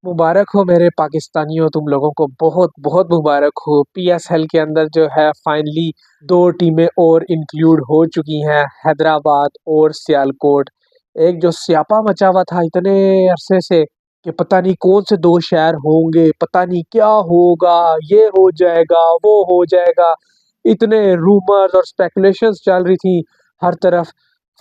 मुबारक हो मेरे पाकिस्तानियों, तुम लोगों को बहुत बहुत मुबारक हो। पीएसएल के अंदर जो है फाइनली दो टीमें और इंक्लूड हो चुकी हैं, हैदराबाद और सियालकोट। एक जो स्यापा मचा हुआ था इतने अरसे से कि पता नहीं कौन से दो शहर होंगे, पता नहीं क्या होगा, ये हो जाएगा वो हो जाएगा, इतने रूमर्स और स्पेकुलेशंस चल रही थी हर तरफ।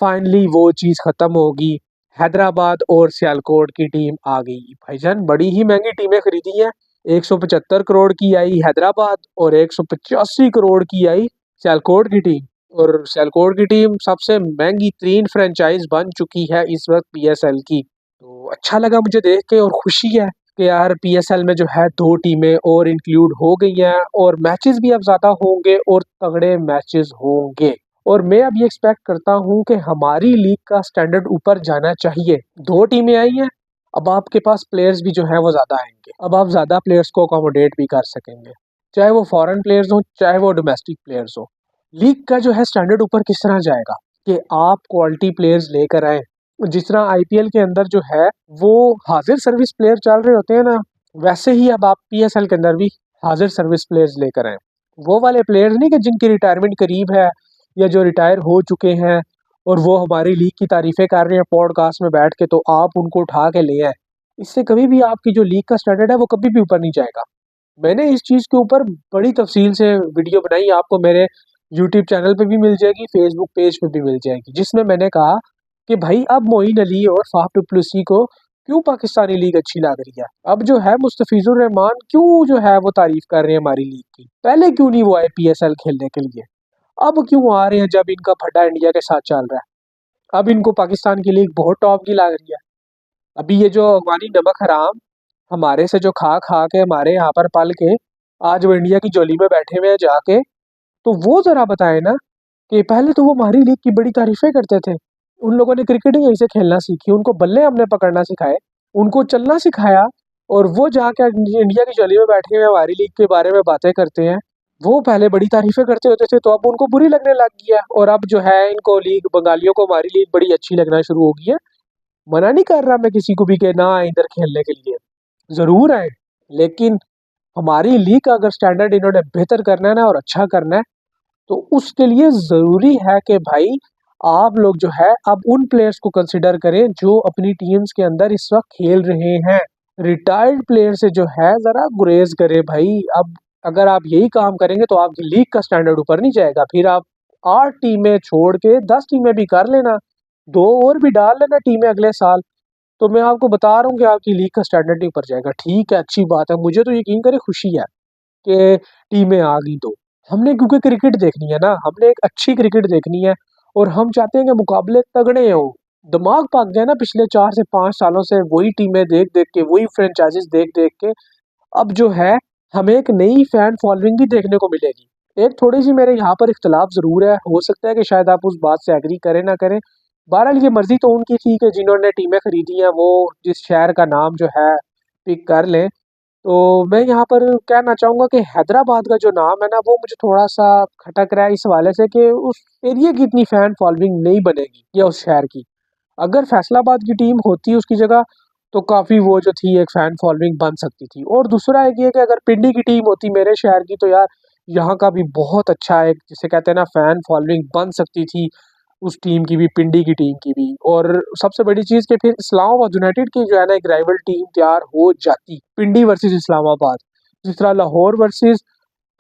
फाइनली वो चीज़ खत्म होगी। हैदराबाद और सियालकोट की टीम आ गई। भाईजान बड़ी ही महंगी टीमें खरीदी हैं। 175 करोड़ की आई हैदराबाद और 185 करोड़ की आई सियालकोट की टीम। और सियालकोट की टीम सबसे महंगी 3 फ्रेंचाइज बन चुकी है इस वक्त पीएसएल की। तो अच्छा लगा मुझे देख के और खुशी है कि यार पीएसएल में जो है दो टीमें और इंक्लूड हो गई हैं और मैचेस भी अब ज़्यादा होंगे और तगड़े मैचेस होंगे। और मैं अब ये एक्सपेक्ट करता हूँ कि हमारी लीग का स्टैंडर्ड ऊपर जाना चाहिए। दो टीमें आई हैं, अब आपके पास प्लेयर्स भी जो है वो ज़्यादा आएंगे। अब आप ज़्यादा प्लेयर्स को अकोमोडेट भी कर सकेंगे, चाहे वो फॉरेन प्लेयर्स हो चाहे वो डोमेस्टिक प्लेयर्स हो। लीग का जो है स्टैंडर्ड ऊपर किस तरह जाएगा कि आप क्वालिटी प्लेयर्स लेकर आए। जिस तरह आईपीएल के अंदर जो है वो हाजिर सर्विस प्लेयर चल रहे होते हैं ना, वैसे ही अब आप पीएसएल के अंदर भी हाजिर सर्विस प्लेयर्स लेकर आए। वो वाले प्लेयर्स नहीं कि जिनकी रिटायरमेंट करीब है या जो रिटायर हो चुके हैं और वो हमारी लीग की तारीफें कर रहे हैं पॉडकास्ट में बैठ के, तो आप उनको उठा के ले आए। इससे कभी भी आपकी जो लीग का स्टैंडर्ड है वो कभी भी ऊपर नहीं जाएगा। मैंने इस चीज़ के ऊपर बड़ी तफसील से वीडियो बनाई, आपको मेरे यूट्यूब चैनल पे भी मिल जाएगी, फेसबुक पेज पे भी मिल जाएगी, जिसमें मैंने कहा कि भाई अब मोइन अली और फाफ डुप्लेसी को क्यों पाकिस्तानी लीग अच्छी लग रही है। अब जो है मुस्तफिजुर रहमान क्यों जो है वो तारीफ कर रहे हैं हमारी लीग की। पहले क्यों नहीं वो आए पीएसएल खेलने के लिए, अब क्यों आ रहे हैं जब इनका फड्डा इंडिया के साथ चल रहा है। अब इनको पाकिस्तान की लीग बहुत टॉप की लग रही है। अभी ये जो हमारी नमक हराम हमारे से जो खा खा के हमारे यहाँ पर पल के आज वो इंडिया की जोली में बैठे हुए हैं जाके, तो वो जरा बताए ना कि पहले तो वो हमारी लीग की बड़ी तारीफें करते थे। उन लोगों ने क्रिकेट ही यहीं से खेलना सीखी, उनको बल्ले हमने पकड़ना सिखाए, उनको चलना सिखाया, और वो जाके इंडिया की जोली में बैठे हुए हमारी लीग के बारे में बातें करते हैं। वो पहले बड़ी तारीफें करते होते थे तो अब उनको बुरी लगने लग गई है, और अब जो है इनको लीग बंगालियों को हमारी लीग बड़ी अच्छी लगना शुरू हो गई है। मना नहीं कर रहा मैं किसी को भी कि ना आए इधर खेलने के लिए, जरूर आए, लेकिन हमारी लीग का अगर स्टैंडर्ड इन्होंने बेहतर करना है ना और अच्छा करना है, तो उसके लिए जरूरी है कि भाई आप लोग जो है अब उन प्लेयर्स को कंसिडर करें जो अपनी टीम्स के अंदर इस वक्त खेल रहे हैं। रिटायर्ड प्लेयर से जो है जरा गुरेज करें भाई। अब अगर आप यही काम करेंगे तो आपकी लीग का स्टैंडर्ड ऊपर नहीं जाएगा। फिर आप 8 टीमें छोड़ के 10 टीमें भी कर लेना, दो और भी डाल लेना टीमें अगले साल, तो मैं आपको बता रहा हूँ कि आपकी लीग का स्टैंडर्ड नहीं ऊपर जाएगा। ठीक है, अच्छी बात है, मुझे तो यकीन करे खुशी है कि टीमें आ गई। तो हमने क्योंकि क्रिकेट देखनी है ना, हमने एक अच्छी क्रिकेट देखनी है, और हम चाहते हैं कि मुकाबले तगड़े हों। दिमाग पक गया ना पिछले 4 से 5 सालों से वही टीमें देख देख के, वही फ्रेंचाइजीज देख देख के। अब जो है हमें एक नई फैन फॉलोइंग भी देखने को मिलेगी। एक थोड़ी सी मेरे यहाँ पर इख्तलाफ जरूर है, हो सकता है कि शायद आप उस बात से एग्री करें ना करें। बहरहाल ये मर्जी तो उनकी थी कि जिन्होंने टीमें खरीदी हैं वो जिस शहर का नाम जो है पिक कर लें। तो मैं यहाँ पर कहना चाहूँगा कि हैदराबाद का जो नाम है ना वो मुझे थोड़ा सा खटक रहा है इस हवाले से कि उस एरिया की इतनी फैन फॉलोइंग नहीं बनेगी, या उस शहर की। अगर फैसलाबाद की टीम होती उसकी जगह, तो काफ़ी वो जो थी एक फ़ैन फॉलोइंग बन सकती थी। और दूसरा एक ये कि अगर पिंडी की टीम होती मेरे शहर की, तो यार यहाँ का भी बहुत अच्छा एक जिसे कहते हैं ना फ़ैन फॉलोइंग बन सकती थी, उस टीम की भी, पिंडी की टीम की भी। और सबसे बड़ी चीज़ कि फिर इस्लामाबाद यूनाइटेड की जो है ना एक राइवल टीम तैयार हो जाती, पिंडी वर्सेस इस्लामाबाद। जिस तरह लाहौर वर्सेस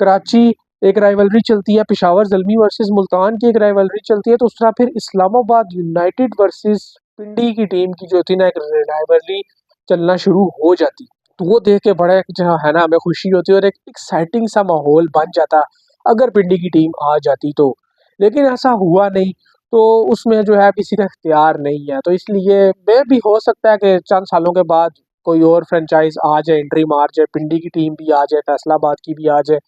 कराची एक राइवलरी चलती है, पेशावर ज़ल्मी वर्सेस मुल्तान की एक राइवलरी चलती है, तो उस तरह फिर इस्लामाबाद यूनाइटेड वर्सेस पिंडी की टीम की जो थी ना एक राइवलरी चलना शुरू हो जाती। तो वो देख के बड़ा एक जो है ना हमें खुशी होती और एक एक्साइटिंग सा माहौल बन जाता अगर पिंडी की टीम आ जाती तो। लेकिन ऐसा हुआ नहीं, तो उसमें जो है किसी का इख्तियार नहीं है। तो इसलिए मैं भी हो सकता है कि चंद सालों के बाद कोई और फ्रेंचाइज आ जाए, एंट्री मार जाए, पिंडी की टीम भी आ जाए, फैसलाबाद की भी आ जाए,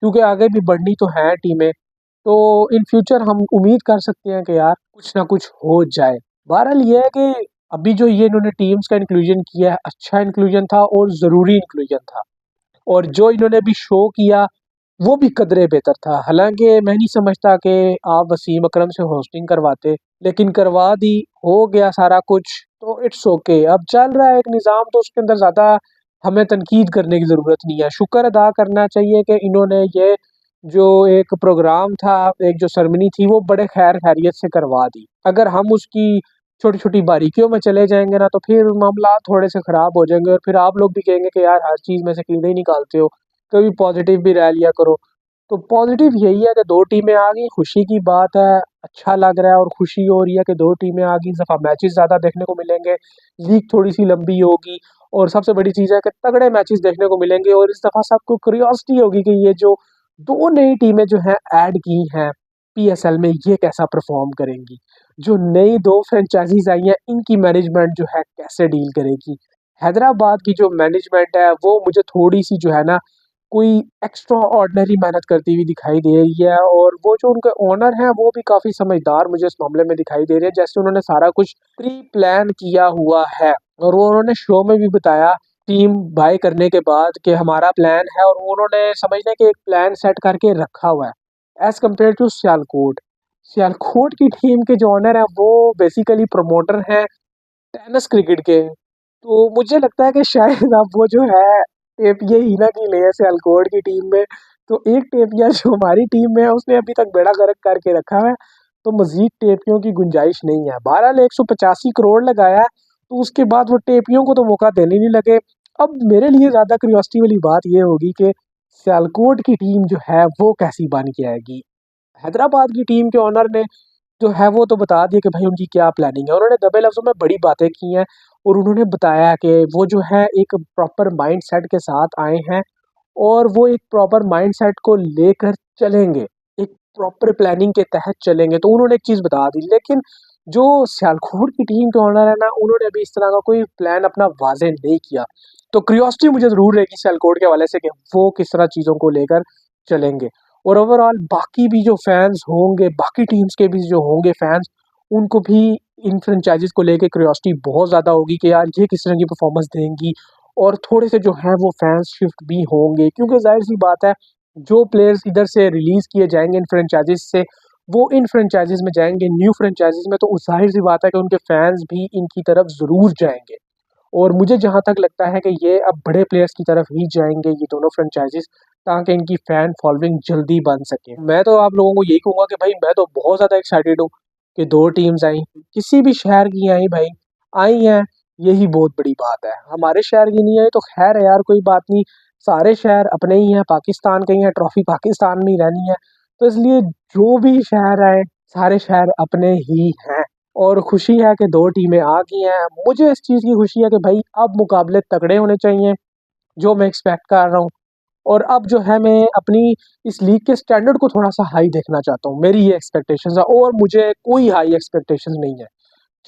क्योंकि आगे भी बढ़नी तो है टीमें। तो इन फ्यूचर हम उम्मीद कर सकते हैं कि यार कुछ ना कुछ हो जाए। बहरहाल ये है कि अभी जो ये इन्होंने टीम्स का इंक्लूजन किया है, अच्छा इंक्लूजन था और ज़रूरी इंक्लूजन था। और जो इन्होंने अभी शो किया वो भी कदरे बेहतर था। हालांकि मैं नहीं समझता कि आप वसीम अकरम से होस्टिंग करवाते, लेकिन करवा दी, हो गया सारा कुछ, तो इट्स ओके। अब चल रहा है एक निज़ाम, तो उसके अंदर ज़्यादा हमें तनकीद करने की ज़रूरत नहीं है, शुक्र अदा करना चाहिए कि इन्होंने ये जो एक प्रोग्राम था, एक जो सेरेमनी थी वो बड़े खैर खैरियत से करवा दी। अगर हम उसकी छोटी-छोटी बारीकियों में चले जाएँगे ना तो फिर मामला थोड़े से ख़राब हो जाएँगे और फिर आप लोग भी कहेंगे कि यार हर चीज़ में से कीड़े ही निकालते हो, कभी पॉज़िटिव भी रह लिया करो। तो पॉज़िटिव यही है कि 2 टीमें आ गई, खुशी की बात है, अच्छा लग रहा है और खुशी हो रही है कि 2 टीमें आ गई, इस दफ़ा मैचेस ज़्यादा देखने को मिलेंगे, लीग थोड़ी-सी लंबी होगी और सबसे बड़ी चीज़ है कि तगड़े मैचेस देखने को मिलेंगे और इस दफ़ा सबको क्यूरियोसिटी होगी कि ये जो 2 नई टीमें जो हैं ऐड की हैं पीएसएल में, ये कैसा परफ़ॉर्म करेंगी। जो नई 2 फ्रैंचाइज़ीज़ आई हैं, इनकी मैनेजमेंट जो है कैसे डील करेगी। हैदराबाद की जो मैनेजमेंट है, वो मुझे थोड़ी-सी जो है ना कोई एक्स्ट्रा ऑर्डिनरी मेहनत करती हुई दिखाई दे रही है और वो जो उनके ओनर हैं वो भी काफ़ी समझदार मुझे इस मामले में दिखाई दे रहे हैं, जैसे उन्होंने सारा कुछ प्री प्लान किया हुआ है और वो उन्होंने शो में भी बताया टीम बाय करने के बाद कि हमारा प्लान है और उन्होंने समझ लें कि एक प्लान सेट करके रखा हुआ है as compare to Sialkot. Sialkot की टीम के जो ओनर हैं वो बेसिकली प्रमोटर हैं टेनिस क्रिकेट के। तो मुझे लगता है कि शायद अब वो जो है टेपिया हीना की ले है सियालकोट की टीम में, तो एक टेपिया जो हमारी टीम में है उसने अभी तक बेड़ा गर्क करके रखा है, तो मज़ीद टेपियों की गुंजाइश नहीं है। बहरहाल 185 करोड़ लगाया है, तो उसके बाद वो टेपियों को तो मौका देने नहीं लगे। अब मेरे लिए ज़्यादा क्यूरियोसिटी वाली बात ये होगी कि सियालकोट की टीम जो है वो कैसी बन के आएगी? हैदराबाद की टीम के ओनर ने जो है वो तो बता दिया कि भाई उनकी क्या प्लानिंग है। उन्होंने दबे लफ्ज़ों में बड़ी बातें की हैं और उन्होंने बताया कि वो जो है एक प्रॉपर माइंडसेट के साथ आए हैं और वो एक प्रॉपर माइंडसेट को लेकर चलेंगे, एक प्रॉपर प्लानिंग के तहत चलेंगे। तो उन्होंने एक चीज़ बता दी, लेकिन जो सियालकोट की टीम के ओनर है ना, उन्होंने अभी इस तरह का कोई प्लान अपना वाज़ेह नहीं किया। तो क्यूरियोसिटी मुझे ज़रूर रहेगी सियालकोट के हवाले से कि वो किस तरह चीज़ों को लेकर चलेंगे। और ओवरऑल बाकी भी जो फैन्स होंगे, बाकी टीम्स के भी जो होंगे फैन्स, उनको भी इन फ्रैंचाइज़ीज़ को लेके क्यूरियोसिटी बहुत ज़्यादा होगी कि यार ये किस तरह की परफ़ॉर्मेंस देंगी और थोड़े से जो हैं वो फैन्स शिफ्ट भी होंगे क्योंकि ज़ाहिर-सी बात है, जो प्लेयर्स इधर से रिलीज़ किए जाएँगे इन फ्रैंचाइज़ीज़ से, वो इन फ्रैंचाइज़ीज़ में जाएँगे, न्यू फ्रैंचाइज़ीज़ में, तो ज़ाहिर-सी बात है कि उनके फैन्स भी इनकी तरफ ज़रूर जाएँगे। और मुझे जहाँ तक लगता है कि ये अब बड़े प्लेयर्स की तरफ ही जाएँगे ये दोनों फ्रैंचाइज़ीज़ ताकि इनकी फ़ैन फ़ॉलोइंग जल्दी बन सके। मैं तो आप लोगों को यही कहूँगा कि भाई मैं तो बहुत ज़्यादा एक्साइटेड हूँ कि 2 टीम्स आई, किसी भी शहर की आई भाई, आई हैं, यही बहुत बड़ी बात है। हमारे शहर की नहीं आई तो ख़ैर है यार कोई बात नहीं, सारे शहर अपने ही हैं, पाकिस्तान के ही हैं, ट्रॉफ़ी पाकिस्तान में ही रहनी है। तो इसलिए जो भी शहर आए, सारे शहर अपने ही हैं। और खुशी है कि 2 टीमें आ गई हैं। मुझे इस चीज़ की खुशी है कि भाई अब मुकाबले तगड़े होने चाहिए, जो मैं एक्सपेक्ट कर रहा हूँ। और अब जो है मैं अपनी इस लीग के स्टैंडर्ड को थोड़ा-सा हाई देखना चाहता हूँ। मेरी ये एक्सपेक्टेशंस है और मुझे कोई हाई एक्सपेक्टेशंस नहीं है।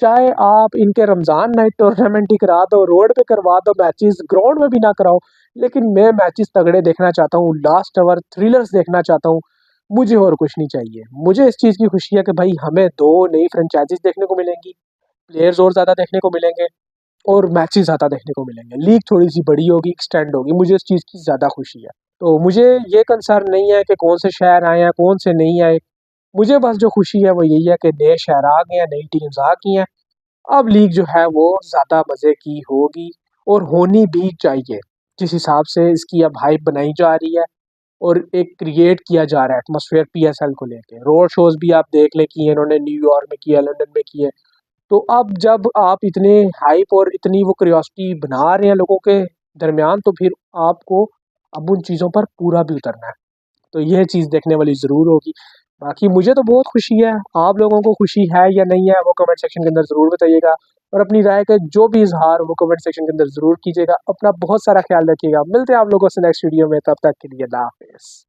चाहे आप इनके रमज़ान नाइट टूर्नामेंट ही करा दो, रोड पे करवा दो मैचेस, ग्राउंड में भी ना कराओ, लेकिन मैं मैचेस तगड़े देखना चाहता हूँ, लास्ट ओवर थ्रिलर्स देखना चाहता हूँ। मुझे और कुछ नहीं चाहिए। मुझे इस चीज़ की खुशी है कि भाई हमें 2 नई फ्रैंचाइज़ीज़ देखने को मिलेंगी, प्लेयर्स और ज़्यादा देखने को मिलेंगे और मैचेस ज़्यादा देखने को मिलेंगे। लीग थोड़ी-सी बड़ी होगी, एक्सटेंड होगी, मुझे इस चीज़ की ज़्यादा खुशी है। तो मुझे ये कंसर्न नहीं है कि कौन से शहर आए हैं, कौन से नहीं आए। मुझे बस जो खुशी है वो यही है कि नए शहर आ गए हैं, नई टीम्स आ गई हैं। अब लीग जो है वो ज़्यादा मज़े की होगी और होनी भी चाहिए। जिस हिसाब से इसकी अब हाइप बनाई जा रही है और एक क्रिएट किया जा रहा है एटमॉस्फेयर पीएसएल को लेके। रोड शोज़ भी आप देख लें किए इन्होंने न्यूयॉर्क में किया, लंदन में किए। तो अब जब आप इतने हाइप और इतनी वो क्यूरियोसिटी बना रहे हैं लोगों के दरमियान, तो फिर आपको अब उन चीज़ों पर पूरा भी उतरना है। तो यह चीज़ देखने वाली ज़रूर होगी। बाकी मुझे तो बहुत खुशी है, आप लोगों को खुशी है या नहीं है वो कमेंट सेक्शन के अंदर ज़रूर बताइएगा और अपनी राय का जो भी इज़हार वो कमेंट सेक्शन के अंदर ज़रूर कीजिएगा। अपना बहुत सारा ख़्याल रखिएगा। मिलते हैं आप लोगों से नेक्स्ट वीडियो में, तब तक के लिए अल्लाह हाफ़िज़।